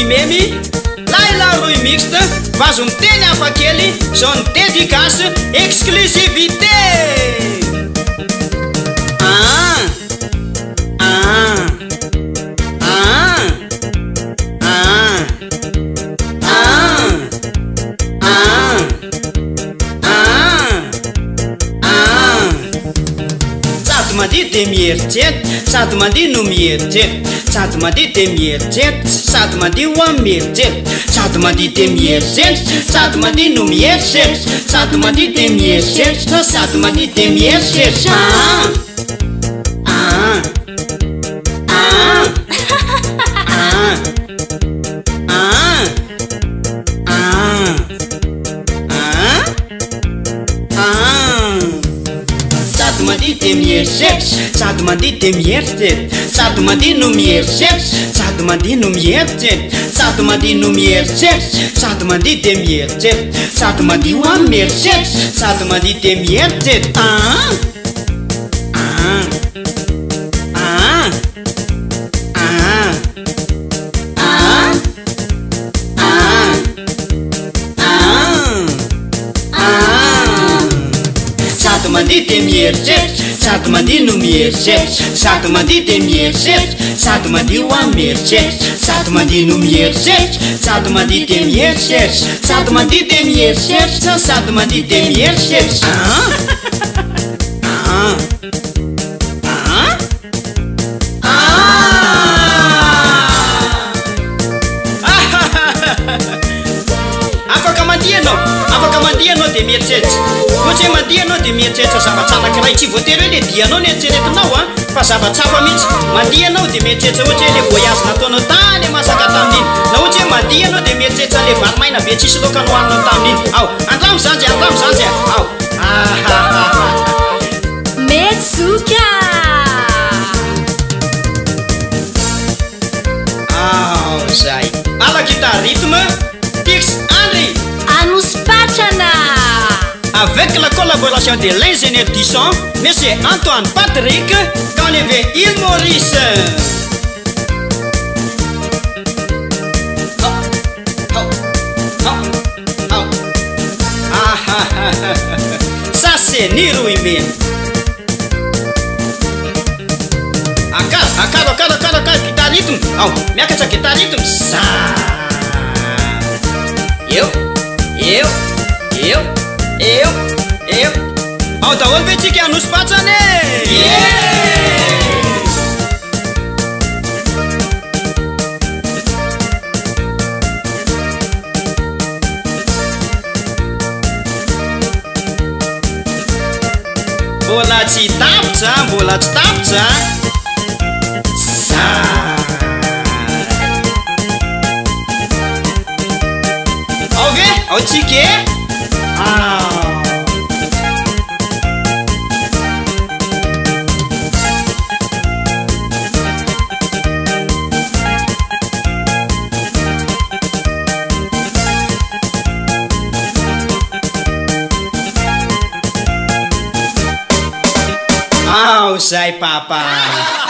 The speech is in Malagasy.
Memy, Laila Roy Mixte, faz teny hafakely, zone dédicace, exclusivité. Sady mandeha no mieritreritra, sady mandeha de mieritreritra, sady mandeha ho amin'ny mieritreritra, sady mandeha de mieritreritra, sady mandeha no mieritreritra, sady mandeha de mieritreritra, sady mandeha de mieritreritra. Sady mandeha de mieritreritra, sady mandeha de mieritreritra, sady mandeha no mieritreritra, sady mandeha no mieritreritra, sady mandeha no mieritreritra, sady mandeha de mieritreritra, sady mandeha ho amin'ny mieritreritra, sady mandeha de mieritreritra. Sady mandeha de mieritreritra, sady mandeha no mieritreritra, sady mandeha de mieritreritra, sady mandeha ho amin'ny mieritreritra, sady mandeha no mieritreritra, sady mandeha de mieritreritra, sady mandeha de mieritreritra, sady mandeha de mieritreritra. Afaka mandeha anao de mieritreritra, ohatra hoe mandeha anao de mieritreritra zavatra anankiray, tsy voatery hoe le dianao no eritreretinao fa zava-tsafa mihitsy. Mandeha anao de mieritreritra ohatra hoe le voyage nataonao tany masaka tamin'iny, na ohatra hoe mandeha anao de mieritreritra le varimaina be tsisy laoka nohaninao tamin'iny. Ao andramo zanjy, andramo zanjy. Ao Metsuka. Ao zay. À la guitare rythme, Tix Henry. Anuspachana. Avec la collaboration de l'ingénieur du son, Monsieur Antoine Patrick, quand il veut Île Maurice. Ça c'est Niroy Memy. Akara, guitare rythme. Ao, miakatra guitare rythme. Sa. Eu. Ao daholo ve tsika hanospatrany e. Mbola tsy tapitra. Sa. Ao ve? Ao tsika e. Ao zay papa.